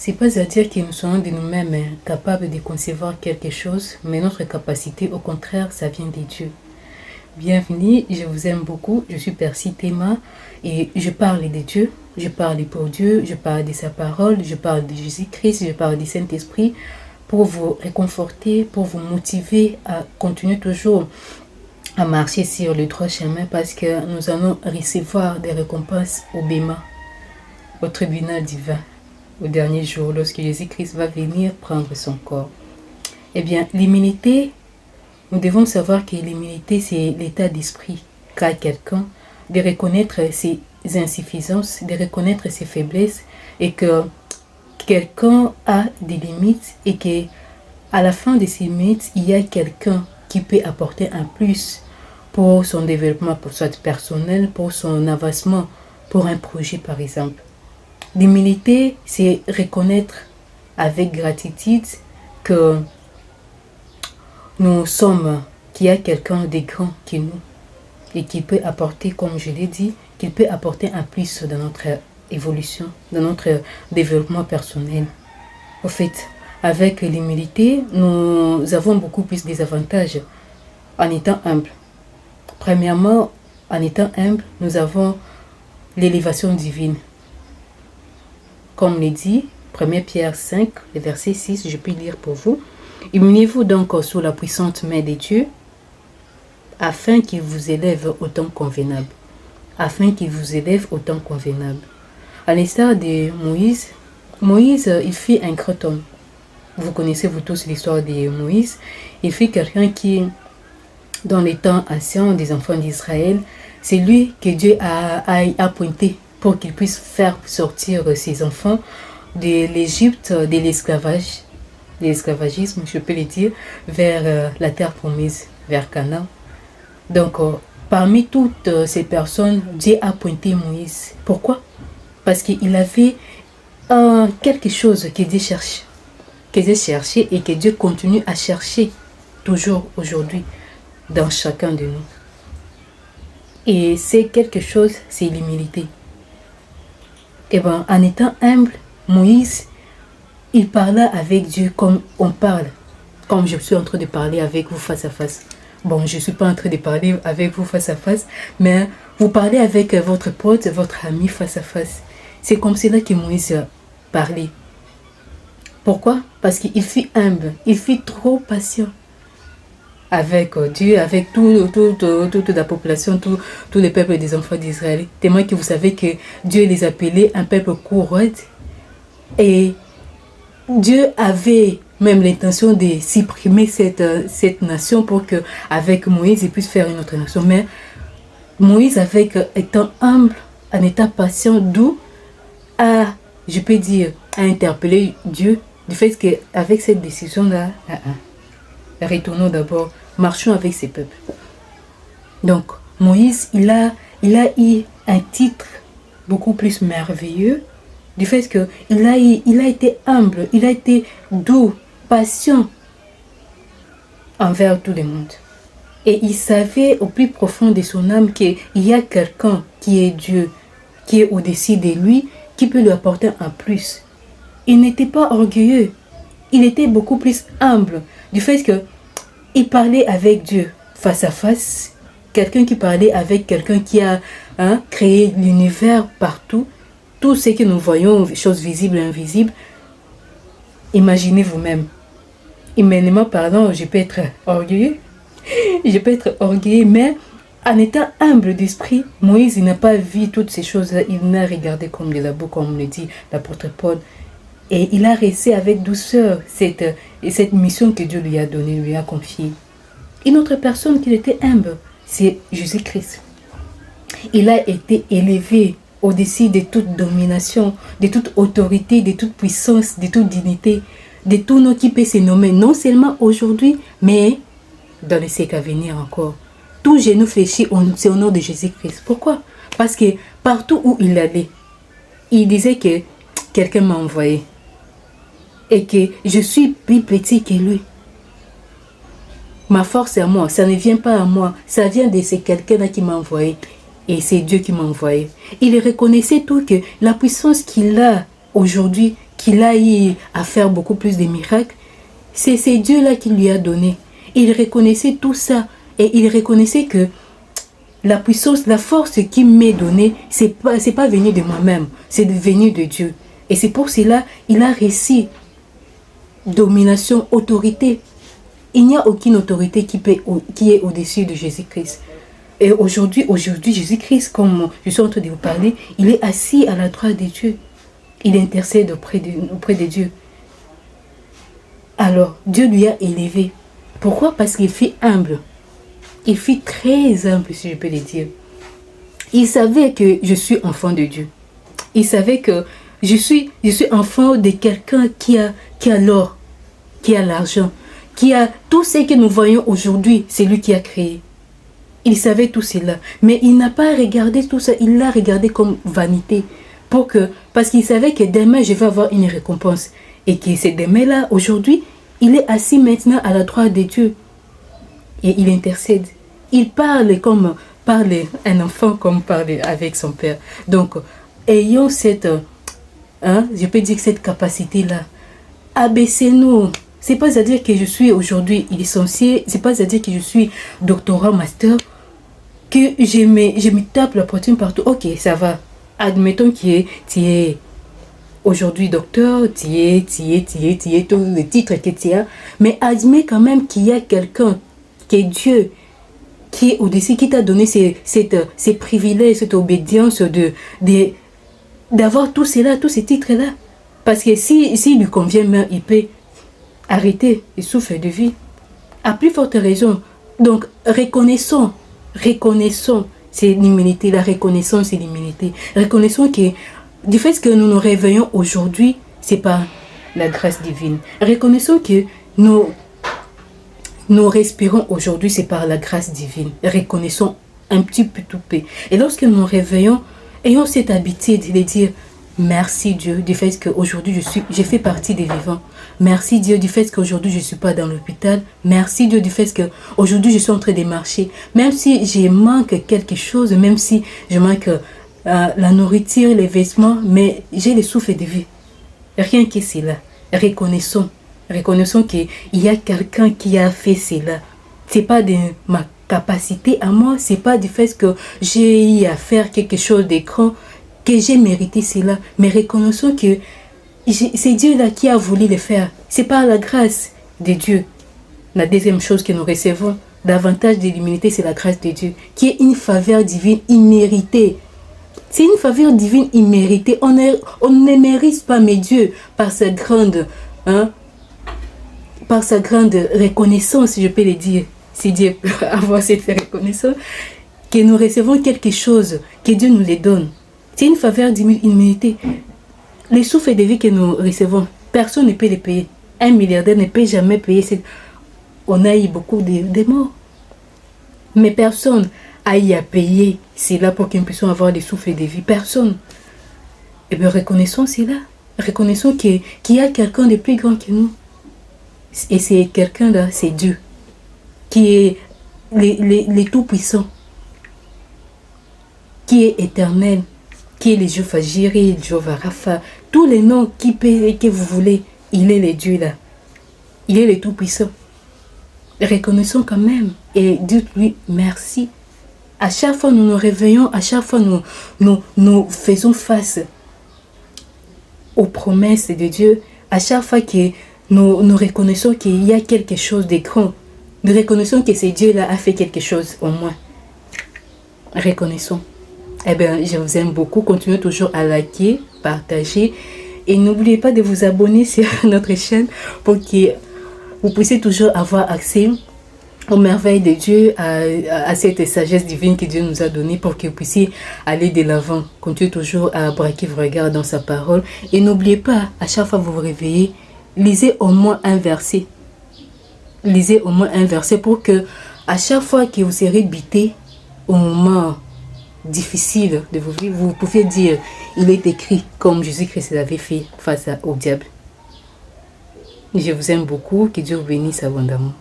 C'est pas à dire que nous sommes de nous-mêmes capables de concevoir quelque chose, mais notre capacité, au contraire, ça vient de Dieu. Bienvenue, je vous aime beaucoup, je suis Percy Théma et je parle de Dieu, je parle pour Dieu, je parle de sa parole, je parle de Jésus-Christ, je parle du Saint-Esprit pour vous réconforter, pour vous motiver à continuer toujours à marcher sur le droit chemin parce que nous allons recevoir des récompenses au Béma, au tribunal divin, au dernier jour, lorsque Jésus-Christ va venir prendre son corps. Eh bien, l'humilité, nous devons savoir que l'humilité, c'est l'état d'esprit qu'a quelqu'un de reconnaître ses insuffisances, de reconnaître ses faiblesses et que quelqu'un a des limites et que à la fin de ces limites, il y a quelqu'un qui peut apporter un plus pour son développement, pour soit personnel, pour son avancement, pour un projet par exemple. L'humilité, c'est reconnaître avec gratitude que nous sommes, qu'il y a quelqu'un de grand que nous et qui peut apporter, comme je l'ai dit, qu'il peut apporter un plus dans notre évolution, dans notre développement personnel. Au fait, avec l'humilité, nous avons beaucoup plus d'avantages en étant humble. Premièrement, en étant humble, nous avons l'élévation divine. Comme le dit 1 Pierre 5, le verset 6, je peux lire pour vous. Humiliez-vous donc sous la puissante main de Dieu, afin qu'il vous élève au temps convenable. Afin qu'il vous élève au temps convenable. À l'instar de Moïse, il fut un grand homme. Vous connaissez vous tous l'histoire de Moïse. Il fut quelqu'un qui, dans les temps anciens des enfants d'Israël, c'est lui que Dieu a pointé pour qu'il puisse faire sortir ses enfants de l'Égypte, de l'esclavage, de l'esclavagisme, je peux le dire, vers la terre promise, vers Canaan. Donc, parmi toutes ces personnes, Dieu a pointé Moïse. Pourquoi? Parce qu'il avait quelque chose que Dieu cherche, et que Dieu continue à chercher toujours aujourd'hui dans chacun de nous. Et c'est quelque chose, c'est l'humilité. Et bien, en étant humble, Moïse, il parla avec Dieu comme on parle, comme je suis en train de parler avec vous face à face. Bon, je ne suis pas en train de parler avec vous face à face, mais vous parlez avec votre pote, votre ami face à face. C'est comme cela que Moïse parlait. Pourquoi? Parce qu'il fut humble, il fut trop patient avec Dieu, avec toute la population, tous les peuples des enfants d'Israël. Tellement que vous savez que Dieu les appelait un peuple courroux. Et Dieu avait même l'intention de supprimer cette nation pour qu'avec Moïse, il puisse faire une autre nation. Mais Moïse, étant humble, en étant patient, d'où je peux dire, a interpellé Dieu du fait qu'avec cette décision-là, retournons d'abord, marchons avec ces peuples. Donc, Moïse, il a eu un titre beaucoup plus merveilleux du fait qu'il a été humble, il a été doux, patient envers tout le monde. Et il savait au plus profond de son âme qu'il y a quelqu'un qui est Dieu, qui est au-dessus de lui, qui peut lui apporter un plus. Il n'était pas orgueilleux, il était beaucoup plus humble du fait qu'il parlait avec Dieu face à face, quelqu'un qui parlait avec quelqu'un qui a créé l'univers partout, tout ce que nous voyons, choses visibles et invisibles. Imaginez vous-même. Humainement parlant, je peux être orgueilleux, mais en étant humble d'esprit, Moïse n'a pas vu toutes ces choses-là, il n'a regardé comme de la boue, comme le dit l'apôtre Paul. Et il a resté avec douceur cette mission que Dieu lui a donnée, lui a confiée. Une autre personne qui était humble, c'est Jésus-Christ. Il a été élevé au-dessus de toute domination, de toute autorité, de toute puissance, de toute dignité, de tout nom qui peut se nommer, non seulement aujourd'hui, mais dans les siècles à venir encore. Tout genou fléchit, c'est au nom de Jésus-Christ. Pourquoi? Parce que partout où il allait, il disait que quelqu'un m'a envoyé et que je suis plus petit que lui. Ma force est à moi, ça ne vient pas à moi, ça vient de ce quelqu'un-là qui m'a envoyé. Et c'est Dieu qui m'a envoyé. Il reconnaissait tout que la puissance qu'il a aujourd'hui, qu'il aille à faire beaucoup plus de miracles, c'est Dieu-là qui lui a donné. Il reconnaissait tout ça et il reconnaissait que la puissance, la force qui m'est donnée, c'est pas venu de moi-même, c'est venu de Dieu. Et c'est pour cela il a réussi. Domination, autorité. Il n'y a aucune autorité qui est au-dessus de Jésus-Christ. Et aujourd'hui, Jésus-Christ, comme je suis en train de vous parler, il est assis à la droite de Dieu. Il intercède auprès de Dieu. Alors, Dieu lui a élevé. Pourquoi? Parce qu'il fut humble. Il fut très humble, si je peux le dire. Il savait que je suis enfant de Dieu. Il savait que je suis enfant de quelqu'un qui a l'or, qui a l'argent, qui a tout ce que nous voyons aujourd'hui, c'est lui qui a créé. Il savait tout cela, mais il n'a pas regardé tout ça, il l'a regardé comme vanité, parce qu'il savait que demain je vais avoir une récompense, et que c'est demain-là, aujourd'hui, il est assis maintenant à la droite de Dieu, et il intercède. Il parle comme parle un enfant, comme parle avec son père. Donc, ayons cette, je peux dire cette capacité-là, abaissez-nous. C'est pas à dire que je suis aujourd'hui licencié, c'est pas à dire que je suis doctorat, master, que je me tape la poitrine partout. Ok, ça va. Admettons que tu es aujourd'hui docteur, tu es tous les titres que tu as, mais admets quand même qu'il y a quelqu'un, qui est Dieu, qui est au-dessus, qui t'a donné ces privilèges, cette obédience d'avoir tout cela, tous ces titres-là. Parce que s'il lui convient même, il peut arrêter le souffle de vie. À plus forte raison. Donc, reconnaissons, c'est l'humilité, la reconnaissance, c'est l'humilité. Reconnaissons que du fait que nous nous réveillons aujourd'hui, c'est par la grâce divine. Reconnaissons que nous respirons aujourd'hui, c'est par la grâce divine. Reconnaissons un petit peu tout peu. Et lorsque nous nous réveillons, ayons cette habitude de dire merci Dieu du fait qu'aujourd'hui je fais partie des vivants. Merci Dieu du fait qu'aujourd'hui je ne suis pas dans l'hôpital. Merci Dieu du fait qu'aujourd'hui je suis en train de marcher. Même si je manque quelque chose, même si je manque la nourriture, les vêtements, mais j'ai le souffle de vie. Rien que cela. Reconnaissons qu'il y a quelqu'un qui a fait cela. Ce n'est pas de ma capacité à moi, ce n'est pas du fait que j'ai eu à faire quelque chose de grand, que j'ai mérité cela, mais reconnaissons que c'est Dieu là qui a voulu le faire. C'est par la grâce de Dieu. La deuxième chose que nous recevons, davantage de l'humilité, c'est la grâce de Dieu, qui est une faveur divine imméritée. C'est une faveur divine imméritée. On ne mérite pas, mais Dieu, par sa grande reconnaissance, si je peux le dire, si Dieu peut avoir cette reconnaissance, que nous recevons quelque chose, que Dieu nous le donne. C'est une faveur d'humilité. Les souffles de vie que nous recevons, personne ne peut les payer. Un milliardaire ne peut jamais payer. On a eu beaucoup de morts. Mais personne a eu à payer cela pour que nous puissions avoir des souffles de vie. Personne. Et bien reconnaissons cela. Reconnaissons qu'il y a quelqu'un de plus grand que nous. Et c'est quelqu'un-là, c'est Dieu, qui est le Tout-Puissant, qui est éternel, qui est le Jéhovah Jireh, le Jéhovah Rapha, tous les noms que vous voulez, il est le Dieu là. Il est le Tout-Puissant. Reconnaissons quand même et dites-lui merci. À chaque fois nous nous réveillons, à chaque fois nous faisons face aux promesses de Dieu, à chaque fois que nous reconnaissons qu'il y a quelque chose de grand. Nous reconnaissons que ce Dieu-là a fait quelque chose au moins. Reconnaissons. Eh bien, je vous aime beaucoup. Continuez toujours à liker, partager. Et n'oubliez pas de vous abonner sur notre chaîne pour que vous puissiez toujours avoir accès aux merveilles de Dieu, à cette sagesse divine que Dieu nous a donnée pour que vous puissiez aller de l'avant. Continuez toujours à braquer vos regards dans sa parole. Et n'oubliez pas, à chaque fois que vous vous réveillez, lisez au moins un verset. Lisez au moins un verset pour que à chaque fois que vous serez buté au moment difficile de vos vies, vous pouvez dire, il est écrit comme Jésus-Christ l'avait fait face au diable. Je vous aime beaucoup, que Dieu vous bénisse abondamment.